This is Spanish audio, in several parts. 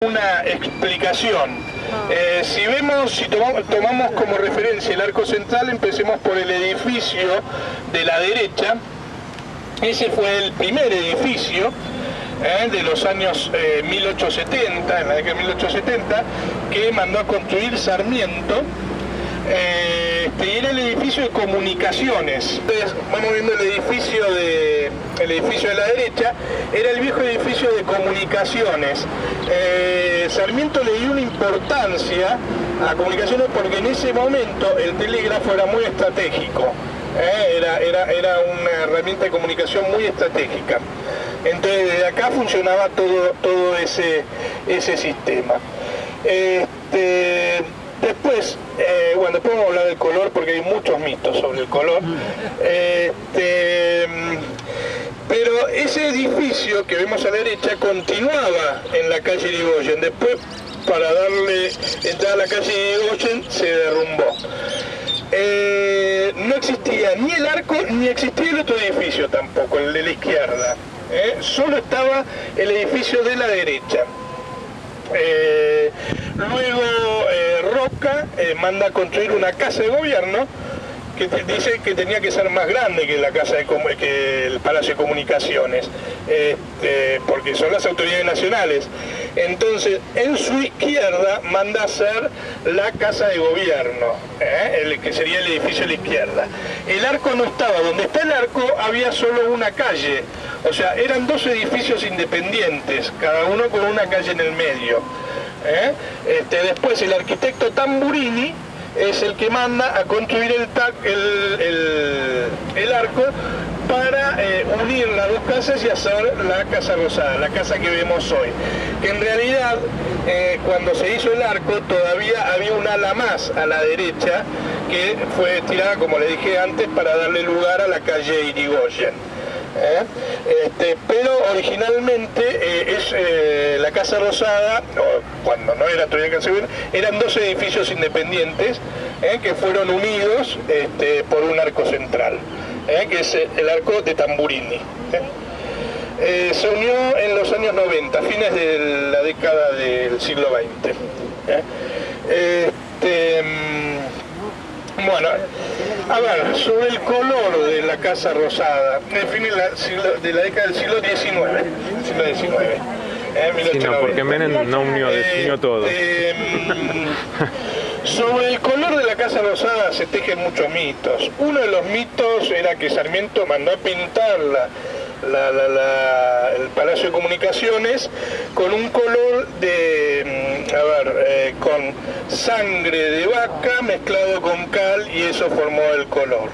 Una explicación. Si tomamos como referencia el arco central, empecemos por el edificio de la derecha. Ese fue el primer edificio de los años 1870, en la década de 1870, que mandó a construir Sarmiento. Y era el edificio de comunicaciones. Entonces, vamos viendo el edificio de la derecha, era el viejo edificio de comunicaciones. Sarmiento le dio una importancia a comunicaciones porque en ese momento el telégrafo era muy estratégico. Era una herramienta de comunicación muy estratégica. Entonces desde acá funcionaba todo ese sistema. Después, después vamos a hablar del color porque hay muchos mitos sobre el color. Pero ese edificio que vemos a la derecha continuaba en la calle Irigoyen. Después, para darle entrada a la calle Irigoyen, se derrumbó. No existía ni el arco ni existía el otro edificio tampoco, el de la izquierda. Solo estaba el edificio de la derecha. Luego Roca manda a construir una casa de gobierno que dice que tenía que ser más grande que la casa que el Palacio de Comunicaciones, porque son las autoridades nacionales. Entonces, en su izquierda manda a hacer la casa de gobierno, que sería el edificio de la izquierda. El arco no estaba. Donde está el arco había solo una calle. O sea, eran dos edificios independientes, cada uno con una calle en el medio. Después el arquitecto Tamburini es el que manda a construir el arco para unir las dos casas y hacer la Casa Rosada, la casa que vemos hoy. Que en realidad, cuando se hizo el arco, todavía había un ala más a la derecha que fue tirada, como le dije antes, para darle lugar a la calle Irigoyen. Pero originalmente la Casa Rosada, cuando no era todavía Casa Gobierno, eran dos edificios independientes que fueron unidos por un arco central, que es el arco de Tamburini. Se unió en los años 90, fines de la década del siglo XX. Bueno, a ver, sobre el color de la Casa Rosada, fines de la década del siglo XIX, Sí, no, porque Menem no definió todo. Sobre el color de la Casa Rosada se tejen muchos mitos. Uno de los mitos era que Sarmiento mandó a pintar el Palacio de Comunicaciones con un color con sangre de vaca mezclado con cal, y eso formó el color.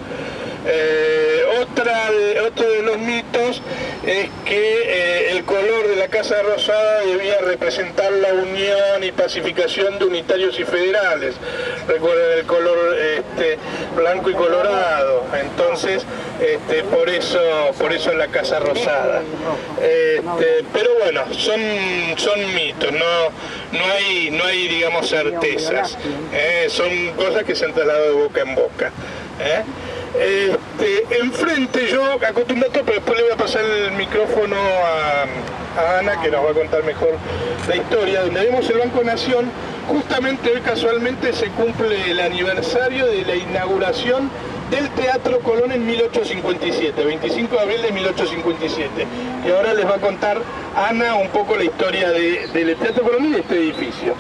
Otro de los mitos es que el color de la Casa Rosada debía representar la unión y pacificación de unitarios y federales. Recuerden el color blanco y colorado, entonces por eso la Casa Rosada. Pero bueno, son mitos, no hay digamos certezas, son cosas que se han trasladado de boca en boca. Enfrente yo acostumbro todo, pero después le voy a pasar el micrófono a Ana, que nos va a contar mejor la historia, donde vemos el Banco Nación. Justamente hoy casualmente se cumple el aniversario de la inauguración del Teatro Colón en 1857, 25 de abril de 1857. Y ahora les va a contar Ana un poco la historia del Teatro Colón y de este edificio.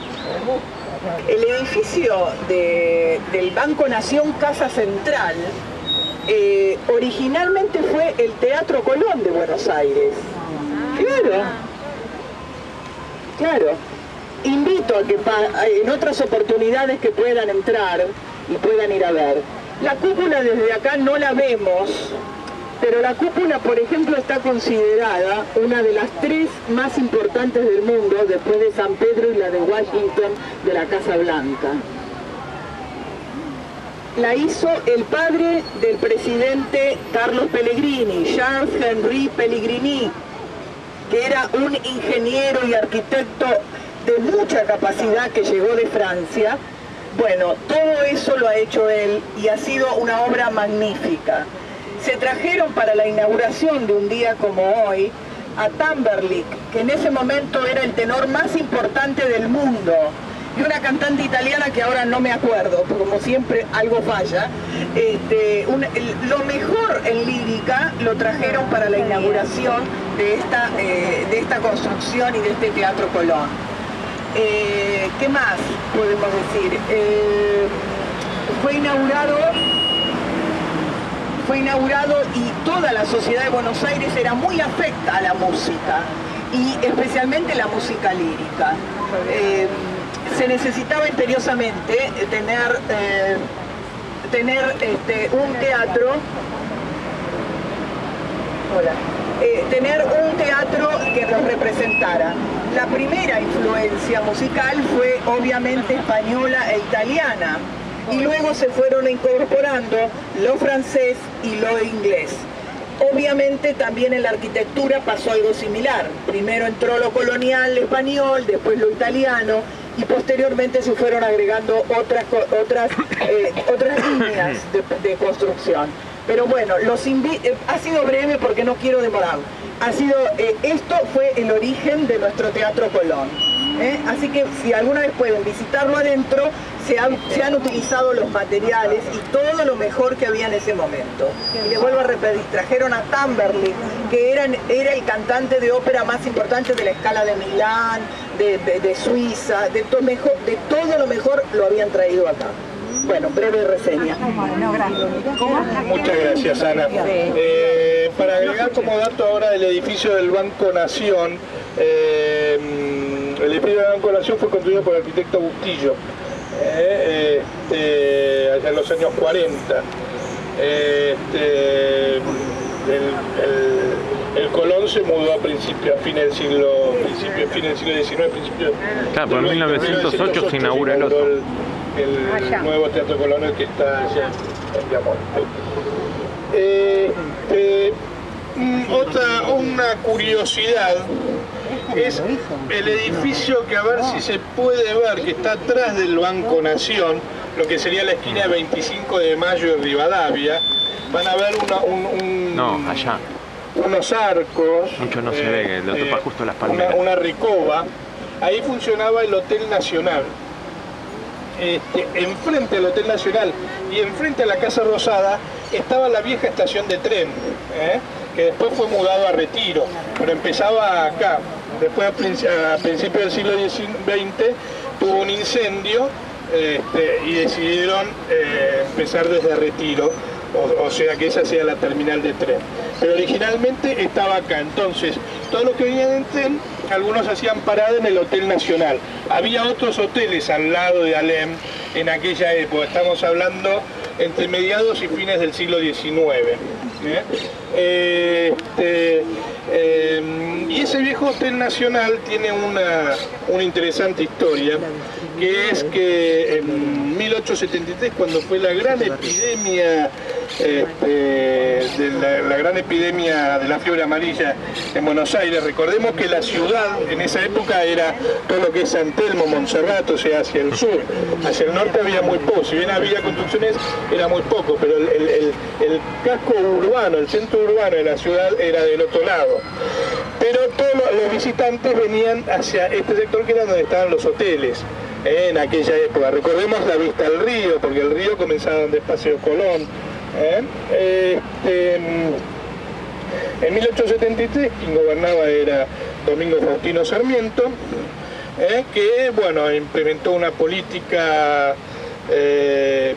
El edificio del Banco Nación Casa Central originalmente fue el Teatro Colón de Buenos Aires. Claro. Invito a que en otras oportunidades que puedan entrar y puedan ir a ver. La cúpula desde acá no la vemos, pero la cúpula, por ejemplo, está considerada una de las 3 más importantes del mundo, después de San Pedro y la de Washington de la Casa Blanca. La hizo el padre del presidente Carlos Pellegrini, Charles Henry Pellegrini, que era un ingeniero y arquitecto de mucha capacidad que llegó de Francia. Bueno, todo eso lo ha hecho él y ha sido una obra magnífica. Se trajeron para la inauguración de un día como hoy a Tamberlik, que en ese momento era el tenor más importante del mundo, y una cantante italiana que ahora no me acuerdo, porque como siempre algo falla. Lo mejor en lírica lo trajeron para la inauguración de esta construcción y de este Teatro Colón. ¿Qué más podemos decir? Fue inaugurado y toda la sociedad de Buenos Aires era muy afecta a la música, y especialmente la música lírica. Se necesitaba imperiosamente tener un teatro, tener un teatro que nos representara. La primera influencia musical fue obviamente española e italiana, y luego se fueron incorporando lo francés y lo inglés. Obviamente también en la arquitectura pasó algo similar. Primero entró lo colonial español, después lo italiano, y posteriormente se fueron agregando otras líneas de construcción. Pero bueno, ha sido breve porque no quiero demorar. Esto fue el origen de nuestro Teatro Colón. Así que si alguna vez pueden visitarlo adentro, se han utilizado los materiales y todo lo mejor que había en ese momento. Y les vuelvo a repetir, trajeron a Tamberlik, que era el cantante de ópera más importante de la Scala de Milán, de Suiza, de todo lo mejor lo habían traído acá. Bueno, breve reseña. Muchas gracias, Ana. Para agregar como dato ahora el edificio del Banco Nación, el edificio del Banco Nación fue construido por el arquitecto Bustillo, allá en los años 40. El Colón se mudó a fines del siglo XIX, principio. Claro, por 1908 se inaugura el otro. El nuevo Teatro Colón, el que está allá en Piamonte. Una curiosidad es el edificio que, a ver si se puede ver, que está atrás del Banco Nación, lo que sería la esquina de 25 de Mayo y Rivadavia. Van a ver no, allá. Unos arcos. Mucho no se ve, lo topa justo las palmeras. Una recoba. Ahí funcionaba el Hotel Nacional. Enfrente al Hotel Nacional y enfrente a la Casa Rosada estaba la vieja estación de tren, que después fue mudado a Retiro, pero empezaba acá. Después, a principios del siglo XX, tuvo un incendio y decidieron empezar desde Retiro, o sea que esa sea la terminal de tren. Pero originalmente estaba acá. Entonces, todos los que venían en tren, algunos hacían parada en el Hotel Nacional. Había otros hoteles al lado de Alem en aquella época. Estamos hablando entre mediados y fines del siglo XIX. Y ese viejo Hotel Nacional tiene una interesante historia, que es que en 1873, cuando fue la gran epidemia la gran epidemia de la fiebre amarilla en Buenos Aires, recordemos que la ciudad en esa época era todo lo que es San Telmo, Montserrat, o sea, hacia el sur. Hacia el norte había muy poco, si bien había construcciones, era muy poco, pero el casco urbano, el centro urbano de la ciudad era del otro lado. Pero todos los visitantes venían hacia este sector, que era donde estaban los hoteles en aquella época. Recordemos la vista al río, porque el río comenzaba donde es Paseo Colón. En 1873 quien gobernaba era Domingo Faustino Sarmiento, que bueno, implementó una política de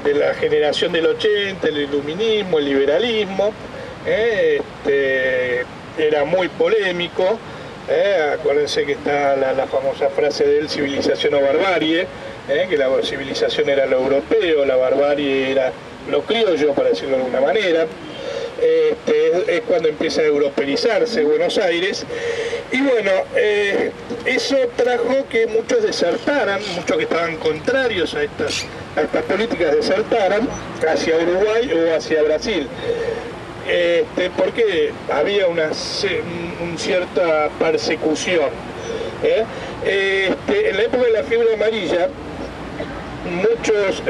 la generación del 80, el iluminismo, el liberalismo. Era muy polémico. Acuérdense que está la famosa frase de él, civilización o barbarie, que la civilización era lo europeo, la barbarie era lo criollo, para decirlo de alguna manera. Es cuando empieza a europeizarse Buenos Aires, y bueno, eso trajo que muchos desertaran, muchos que estaban contrarios a estas políticas desertaran hacia Uruguay o hacia Brasil. Porque había una cierta persecución. En la época de la fiebre amarilla, muchos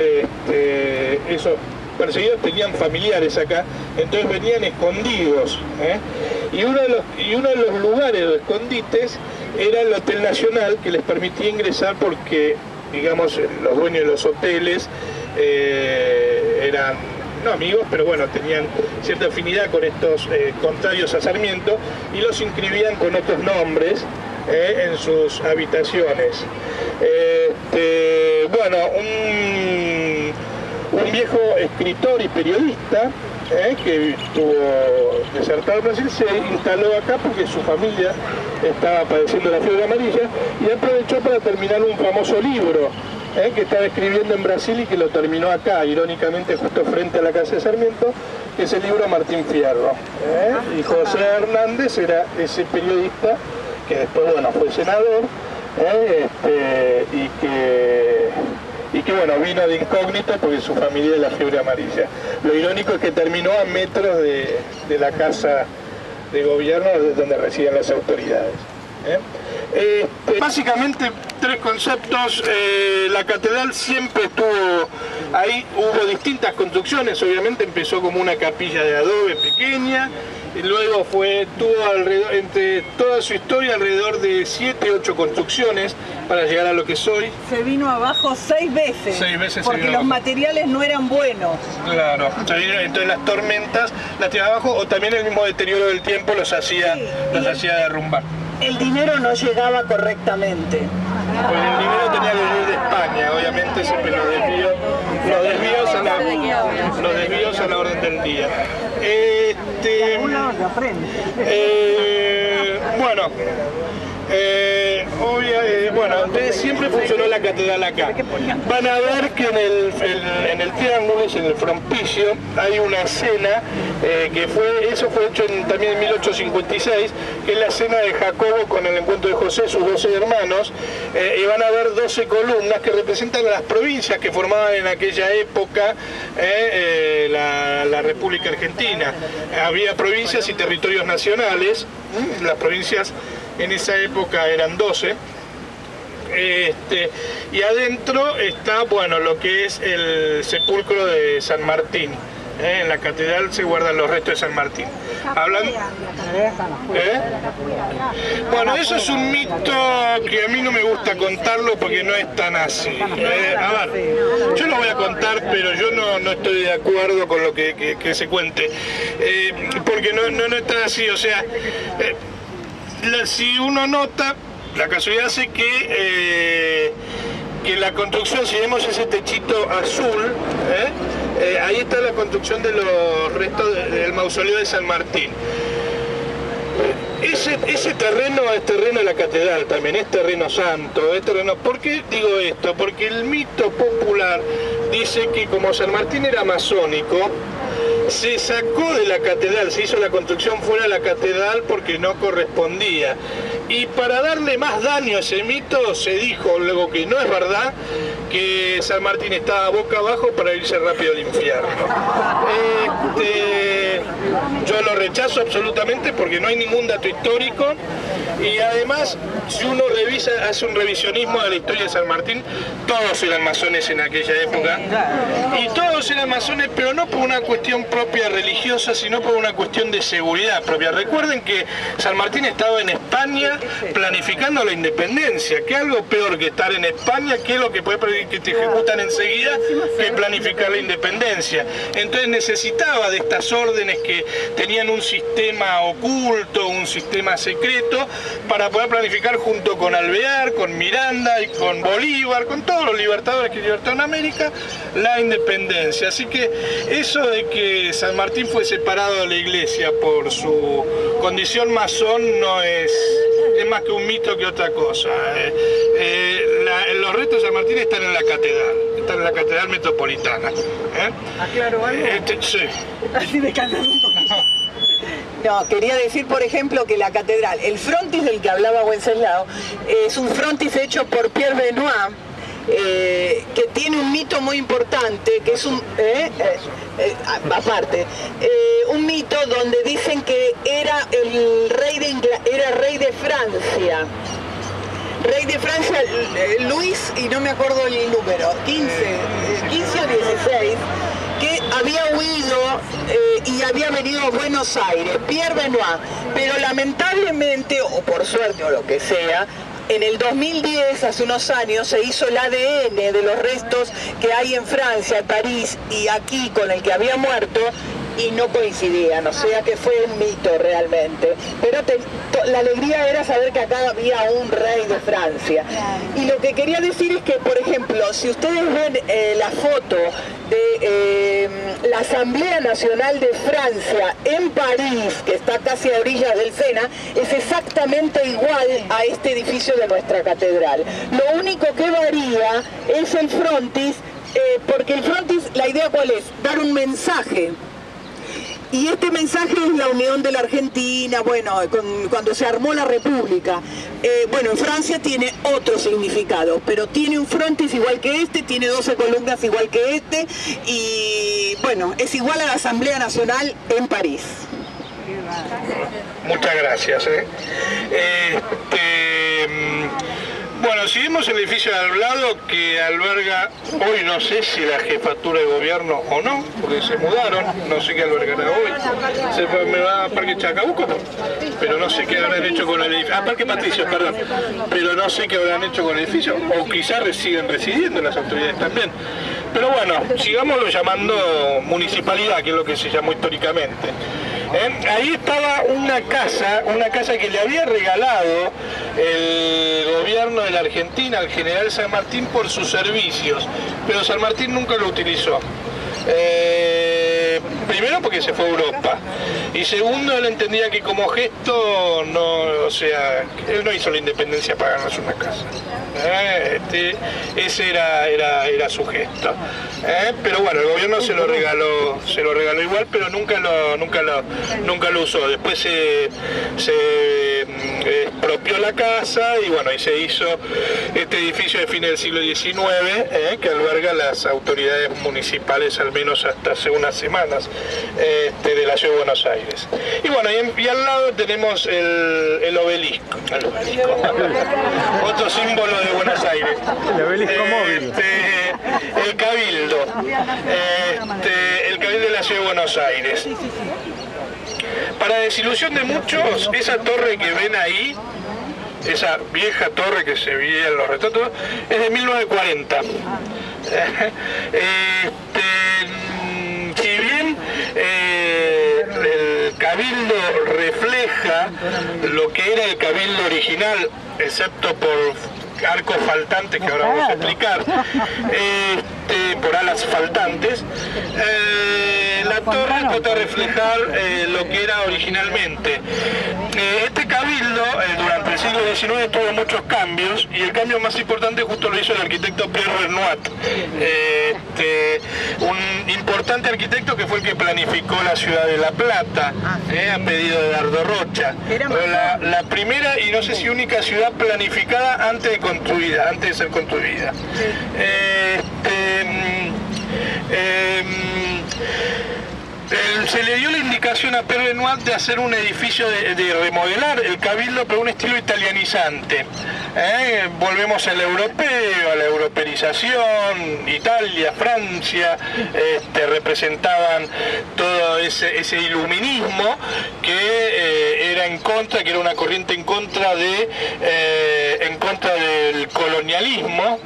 esos perseguidos tenían familiares acá, entonces venían escondidos, y uno de los lugares o escondites era el Hotel Nacional, que les permitía ingresar porque, digamos, los dueños de los hoteles eran, no amigos, pero bueno, tenían cierta afinidad con estos contrarios a Sarmiento y los inscribían con otros nombres en sus habitaciones. Bueno, un viejo escritor y periodista que estuvo desertado en Brasil, se instaló acá porque su familia estaba padeciendo la fiebre amarilla y aprovechó para terminar un famoso libro que estaba escribiendo en Brasil y que lo terminó acá, irónicamente justo frente a la casa de Sarmiento, que es el libro Martín Fierro. Y José Hernández era ese periodista que después, bueno, fue senador y que bueno, vino de incógnito porque su familia es la fiebre amarilla. Lo irónico es que terminó a metros de la casa de gobierno donde residen las autoridades. Básicamente tres conceptos. La catedral siempre estuvo ahí, hubo distintas construcciones, obviamente empezó como una capilla de adobe pequeña, y luego tuvo alrededor, entre toda su historia, alrededor de 7, 8 construcciones para llegar a lo que soy. Se vino abajo 6 veces. 6 veces porque los materiales no eran buenos. Claro, entonces las tormentas las tiraban abajo, o también el mismo deterioro del tiempo los hacía derrumbar. El dinero no llegaba correctamente. Pues el dinero tenía que venir de España, obviamente siempre los desvíos a la orden del día. Bueno, entonces siempre funcionó la catedral acá. Van a ver que en el triángulo, en el frontispicio, hay una escena eso fue hecho también en 1856, que es la escena de Jacobo con el encuentro de José, sus 12 hermanos, y van a ver 12 columnas que representan las provincias que formaban en aquella época la República Argentina. Había provincias y territorios nacionales, las provincias en esa época eran 12, y adentro está, bueno, lo que es el sepulcro de San Martín. En la catedral se guardan los restos de San Martín. Bueno, eso es un mito que a mí no me gusta contarlo porque no es tan así. A ver, yo lo voy a contar, pero yo no estoy de acuerdo con lo que se cuente, porque no es tan así. O sea, si uno nota, la casualidad hace que la construcción, si vemos ese techito azul, ahí está la construcción de los restos del mausoleo de San Martín. Ese terreno es terreno de la catedral también, es terreno santo, es terreno... ¿Por qué digo esto? Porque el mito popular dice que como San Martín era masónico, se sacó de la catedral, se hizo la construcción fuera de la catedral porque no correspondía. Y para darle más daño a ese mito se dijo, luego que no es verdad, que San Martín estaba boca abajo para irse rápido al infierno. Yo lo rechazo absolutamente porque no hay ningún dato histórico, y además, si uno hace un revisionismo de la historia de San Martín, todos eran masones en aquella época, y todos eran masones, pero no por una cuestión propia religiosa, sino por una cuestión de seguridad propia. Recuerden que San Martín estaba en España planificando la independencia, que algo peor que estar en España, que es lo que puede pedir que te ejecutan enseguida, que planificar la independencia. Entonces necesitaba de estas órdenes que tenían un sistema oculto, un sistema secreto, para poder planificar junto con Alvear, con Miranda y con Bolívar, con todos los libertadores que libertaron América, la independencia. Así que eso de que San Martín fue separado de la iglesia por su condición masón no es más que un mito que otra cosa. Los restos de San Martín están en la catedral metropolitana. ¿Aclaro algo? Sí. Así me cantas un poco. No, quería decir, por ejemplo, que la catedral, el frontis del que hablaba Wenceslao, es un frontis hecho por Pierre Benoit, que tiene un mito muy importante, que es un mito donde dicen que era el rey rey de Francia. Rey de Francia, Luis, y no me acuerdo el número, 15 o 16, que había huido y había venido a Buenos Aires, Pierre Benoit, pero lamentablemente, o por suerte o lo que sea, en el 2010, hace unos años, se hizo el ADN de los restos que hay en Francia, en París y aquí con el que había muerto, y no coincidían, o sea que fue un mito realmente. Pero la alegría era saber que acá había un rey de Francia. Y lo que quería decir es que, por ejemplo, si ustedes ven la foto de la Asamblea Nacional de Francia en París, que está casi a orillas del Sena, es exactamente igual a este edificio de nuestra catedral. Lo único que varía es el frontis, porque el frontis, la idea ¿cuál es? Dar un mensaje. Y este mensaje es la unión de la Argentina, bueno, cuando se armó la República. Bueno, en Francia tiene otro significado, pero tiene un frontis igual que este, tiene 12 columnas igual que este, y bueno, es igual a la Asamblea Nacional en París. Muchas gracias. Bueno, si vemos el edificio de al lado que alberga, hoy no sé si la jefatura de gobierno o no, porque se mudaron, no sé qué albergará hoy. Me va a Parque Chacabuco, pero no sé qué habrán hecho con el edificio. Ah, Parque Patricios, perdón. Pero no sé qué habrán hecho con el edificio, o quizás siguen residiendo las autoridades también. Pero bueno, sigámoslo llamando municipalidad, que es lo que se llamó históricamente. Ahí estaba una casa que le había regalado el gobierno de la Argentina al general San Martín por sus servicios, pero San Martín nunca lo utilizó. Primero porque se fue a Europa, y segundo él entendía que como gesto no, o sea, él no hizo la independencia para ganarse una casa. Ese era su gesto. Pero bueno, el gobierno se lo regaló igual, pero nunca lo usó. Después se expropió la casa y bueno, y se hizo este edificio de fines del siglo XIX que alberga las autoridades municipales, al menos hasta hace unas semanas, de la ciudad de Buenos Aires. Y bueno, y al lado tenemos el obelisco. Otro símbolo de Buenos Aires. El obelisco móvil. El Cabildo. El Cabildo de la ciudad de Buenos Aires. Para desilusión de muchos, esa torre que ven ahí, esa vieja torre que se veía en los retratos, es de 1940. Si bien el Cabildo refleja lo que era el Cabildo original, excepto por arcos faltantes que ahora vamos a explicar, por alas faltantes, la torre trata de reflejar lo que era originalmente. Este cabildo durante el siglo XIX tuvo muchos cambios, y el cambio más importante justo lo hizo el arquitecto Pierre Benoit, un importante arquitecto que fue el que planificó la ciudad de La Plata, a pedido de Dardo Rocha. La primera y no sé si única ciudad planificada antes de ser construida. Se le dio la indicación a Pierre Benoit de hacer un edificio, de remodelar el cabildo, pero un estilo italianizante. Volvemos al europeo, a la europeización. Italia, Francia, representaban todo ese iluminismo que era en contra, que era una corriente en contra del colonialismo.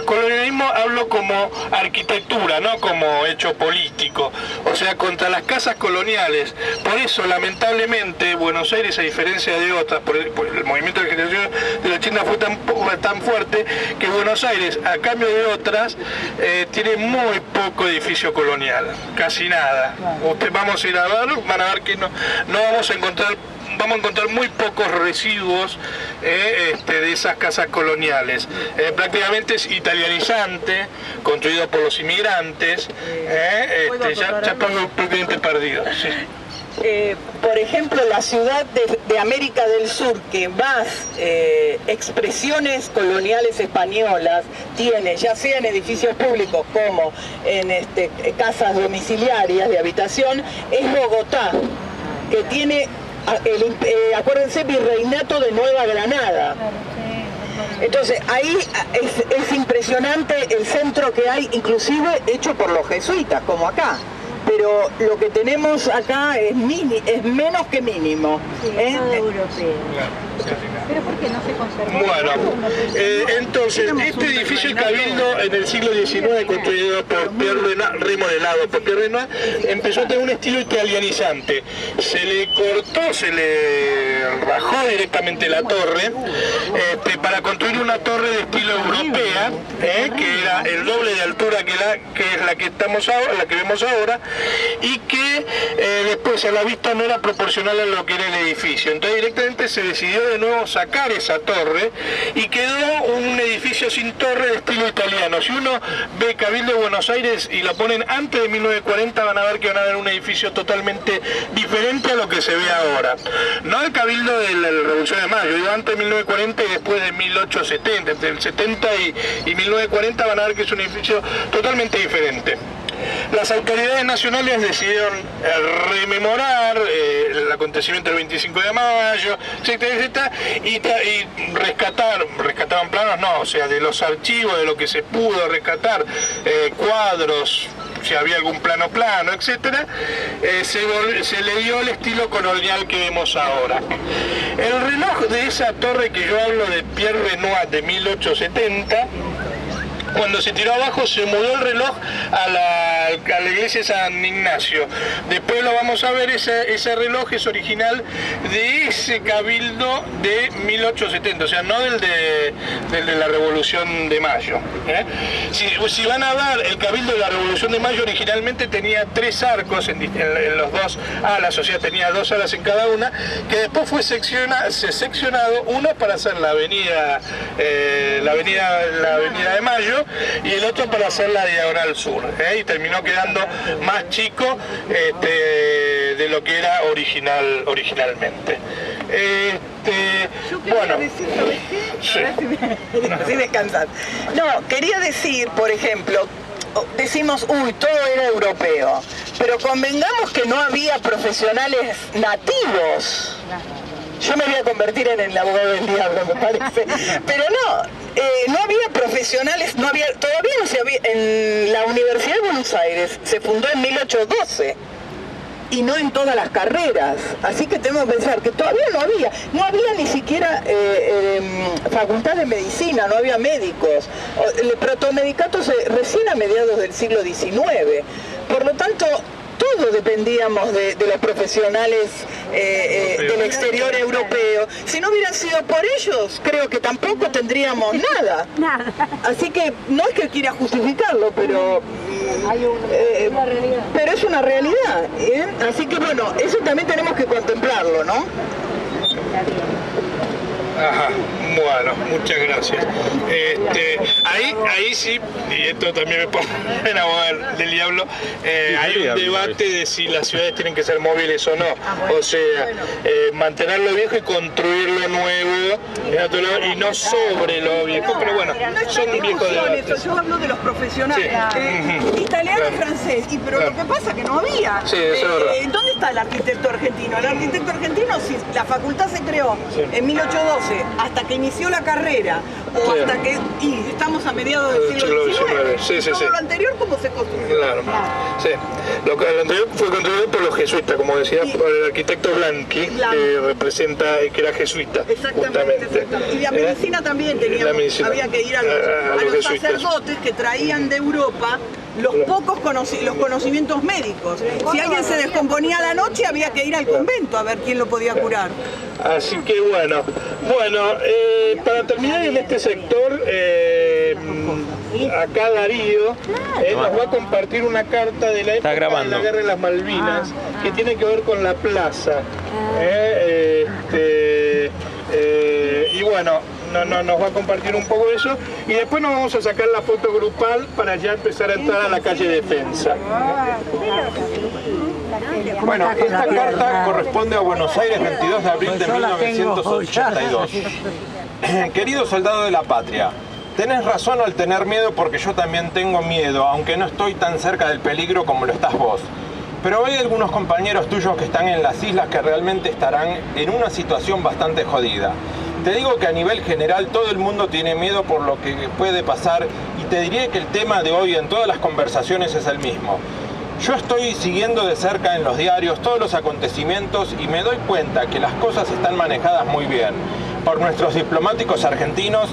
Colonialismo hablo como arquitectura, no como hecho político, o sea, contra las casas coloniales. Por eso, lamentablemente, Buenos Aires, a diferencia de otras, por el movimiento de generación de los 80 fue tan fuerte, que Buenos Aires, a cambio de otras, tiene muy poco edificio colonial, casi nada. Ustedes vamos a ir a ver, van a ver que no vamos a encontrar muy pocos residuos de esas casas coloniales. Prácticamente es italianizante, construido por los inmigrantes, ya prácticamente perdido. Sí. Por ejemplo, la ciudad de América del Sur que más expresiones coloniales españolas tiene, ya sea en edificios públicos como en casas domiciliarias de habitación, es Bogotá, que tiene acuérdense, Virreinato de Nueva Granada. Entonces, ahí es impresionante el centro que hay, inclusive hecho por los jesuitas, como acá. Pero lo que tenemos acá es menos que mínimo. Sí, es todo europeo. ¿Pero por qué no se conservó? Bueno, entonces, este edificio, el Cabildo, en el siglo XIX, construido por Pierre Renoir, remodelado por Pierre Renoir, empezó a tener un estilo italianizante. Se le cortó, se le rajó directamente la torre, para construir una torre de estilo europea, que era el doble de altura que es la que estamos ahora, la que vemos ahora, y que después a la vista no era proporcional a lo que era el edificio. Entonces directamente se decidió de nuevo sacar esa torre y quedó un edificio sin torre de estilo italiano. Si uno ve Cabildo de Buenos Aires y lo ponen antes de 1940, van a ver que van a ver un edificio totalmente diferente a lo que se ve ahora. No el Cabildo de la Revolución de Mayo, digo antes de 1940 y después de 1870, entre el 70 y 1940 van a ver que es un edificio totalmente diferente. Las autoridades nacionales decidieron rememorar el acontecimiento del 25 de mayo, etcétera, y rescataban planos, no, o sea, de los archivos, de lo que se pudo rescatar, cuadros, si había algún plano, etcétera, se le dio el estilo colonial que vemos ahora. El reloj de esa torre que yo hablo de Pierre Renoir de 1870, cuando se tiró abajo se mudó el reloj a la iglesia de San Ignacio. Después lo vamos a ver, ese reloj es original de ese Cabildo de 1870, o sea, no del de la Revolución de Mayo. Si van a ver, el Cabildo de la Revolución de Mayo originalmente tenía 3 arcos en los 2 alas, o sea, tenía 2 alas en cada una, que después fue seccionado, uno para hacer la avenida de Mayo, y el otro para hacer la diagonal sur, y terminó quedando más chico de lo que era originalmente. Yo quería decir, ¿sabes qué? Así descansar. No, quería decir, por ejemplo, decimos, uy, todo era europeo, pero convengamos que no había profesionales nativos. Yo me voy a convertir en el abogado del diablo, me parece. Pero no había profesionales, todavía no se había, en la Universidad de Buenos Aires se fundó en 1812. Y no en todas las carreras, así que tenemos que pensar que todavía no había ni siquiera facultad de medicina, no había médicos, el protomedicato recién a mediados del siglo XIX, por lo tanto todos dependíamos de los profesionales del exterior europeo. Si no hubiera sido por ellos, creo que tampoco tendríamos nada. Así que no es que quiera justificarlo, pero pero es una realidad. Así que bueno, eso también tenemos que contemplarlo, ¿no? Ajá, bueno, muchas gracias. Ahí sí, y esto también me pone en abogado del diablo, hay un debate de si las ciudades tienen que ser móviles o no. O sea, mantener lo viejo y construir lo nuevo en otro lado, y no sobre lo viejo, pero bueno, son viejos debates. Yo hablo de los profesionales, italiano y francés, pero lo que pasa es que no había. Sí, eso es verdad. ¿Dónde está el arquitecto argentino? El arquitecto argentino, si la facultad se creó en 1812, hasta que inició la carrera, o hasta que, y estamos a mediados del siglo XIX, todo lo anterior, ¿cómo se construyó? Claro, sí. Lo anterior fue construido por los jesuitas, como decía, por el arquitecto Blanqui, que era jesuita. Exactamente. Y la medicina también había que ir a los sacerdotes que traían de Europa los conocimientos médicos. Si alguien se descomponía a la noche, había que ir al convento a ver quién lo podía curar. Así que bueno, para terminar en este sector, acá Darío nos va a compartir una carta de la época de la Guerra de las Malvinas, que tiene que ver con la plaza. Y bueno, nos va a compartir un poco de eso, y después nos vamos a sacar la foto grupal para ya empezar a entrar a la calle Defensa. Bueno, esta carta corresponde a Buenos Aires, 22 de abril de 1982. Querido soldado de la patria, tenés razón al tener miedo, porque yo también tengo miedo, aunque no estoy tan cerca del peligro como lo estás vos. Pero hay algunos compañeros tuyos que están en las islas que realmente estarán en una situación bastante jodida. Te digo que a nivel general todo el mundo tiene miedo por lo que puede pasar y te diré que el tema de hoy en todas las conversaciones es el mismo. Yo estoy siguiendo de cerca en los diarios todos los acontecimientos y me doy cuenta que las cosas están manejadas muy bien por nuestros diplomáticos argentinos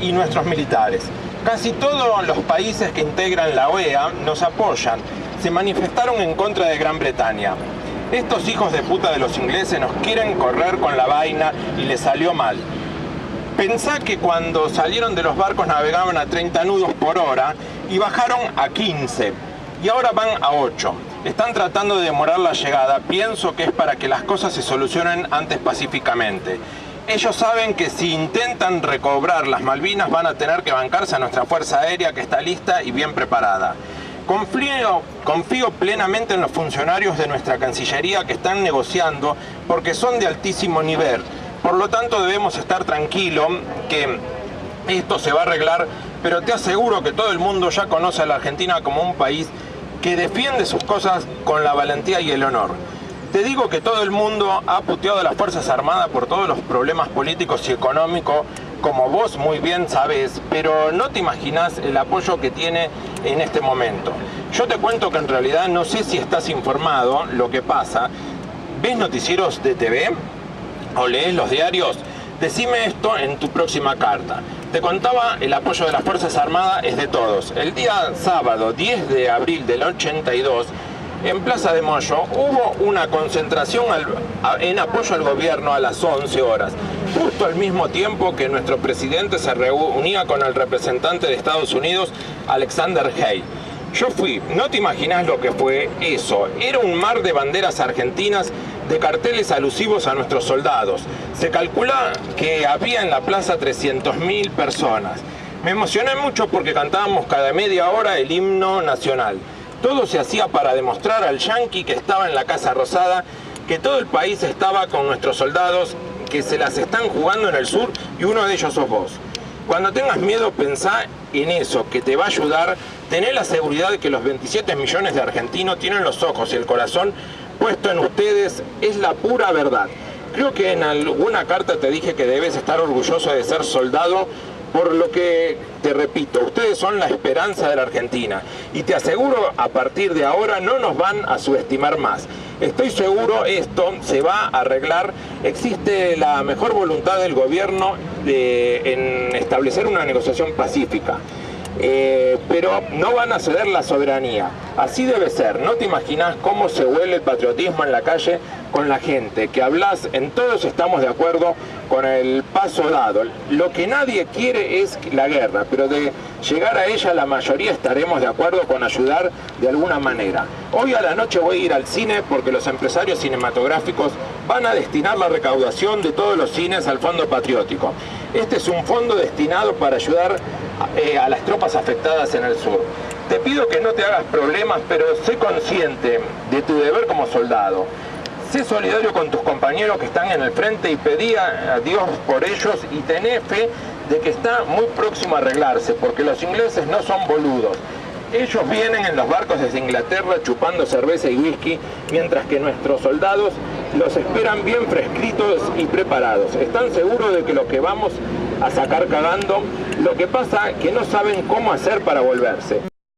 y nuestros militares. Casi todos los países que integran la OEA nos apoyan. Se manifestaron en contra de Gran Bretaña. Estos hijos de puta de los ingleses nos quieren correr con la vaina y les salió mal. Pensá que cuando salieron de los barcos navegaban a 30 nudos por hora y bajaron a 15 y ahora van a 8. Están tratando de demorar la llegada. Pienso que es para que las cosas se solucionen antes pacíficamente. Ellos saben que si intentan recobrar las Malvinas van a tener que bancarse a nuestra Fuerza Aérea que está lista y bien preparada. Confío plenamente en los funcionarios de nuestra Cancillería que están negociando porque son de altísimo nivel. Por lo tanto debemos estar tranquilos que esto se va a arreglar, pero te aseguro que todo el mundo ya conoce a la Argentina como un país que defiende sus cosas con la valentía y el honor. Te digo que todo el mundo ha puteado a las Fuerzas Armadas por todos los problemas políticos y económicos, como vos muy bien sabés, pero no te imaginás el apoyo que tiene en este momento. Yo te cuento que en realidad no sé si estás informado lo que pasa. ¿Ves noticieros de TV? ¿O lees los diarios? Decime esto en tu próxima carta. Te contaba, el apoyo de las Fuerzas Armadas es de todos. El día sábado 10 de abril del 82, en Plaza de Mayo hubo una concentración en apoyo al gobierno a las 11 horas, justo al mismo tiempo que nuestro presidente se reunía con el representante de Estados Unidos, Alexander Hay. Yo fui, no te imaginas lo que fue eso, era un mar de banderas argentinas, de carteles alusivos a nuestros soldados. Se calcula que había en la plaza 300.000 personas. Me emocioné mucho porque cantábamos cada media hora el himno nacional. Todo se hacía para demostrar al yanqui que estaba en la Casa Rosada que todo el país estaba con nuestros soldados, que se las están jugando en el sur y uno de ellos sos vos. Cuando tengas miedo, pensá en eso, que te va a ayudar. Tené la seguridad de que los 27 millones de argentinos tienen los ojos y el corazón puesto en ustedes. Es la pura verdad. Creo que en alguna carta te dije que debes estar orgulloso de ser soldado, por lo que, te repito, ustedes son la esperanza de la Argentina. Y te aseguro, a partir de ahora no nos van a subestimar más. Estoy seguro esto se va a arreglar. Existe la mejor voluntad del gobierno en establecer una negociación pacífica. Pero no van a ceder la soberanía. Así debe ser. No te imaginas cómo se huele el patriotismo en la calle con la gente, que hablas, en todos estamos de acuerdo con el paso dado. Lo que nadie quiere es la guerra, pero de llegar a ella la mayoría estaremos de acuerdo con ayudar de alguna manera. Hoy a la noche voy a ir al cine porque los empresarios cinematográficos van a destinar la recaudación de todos los cines al Fondo Patriótico. Este es un fondo destinado para ayudar a las tropas afectadas en el sur. Te pido que no te hagas problemas, pero sé consciente de tu deber como soldado. Sé solidario con tus compañeros que están en el frente y pedí a Dios por ellos y tené fe de que está muy próximo a arreglarse, porque los ingleses no son boludos. Ellos vienen en los barcos desde Inglaterra chupando cerveza y whisky, mientras que nuestros soldados los esperan bien fresquitos y preparados. Están seguros de que lo que vamos a sacar cagando, lo que pasa es que no saben cómo hacer para volverse.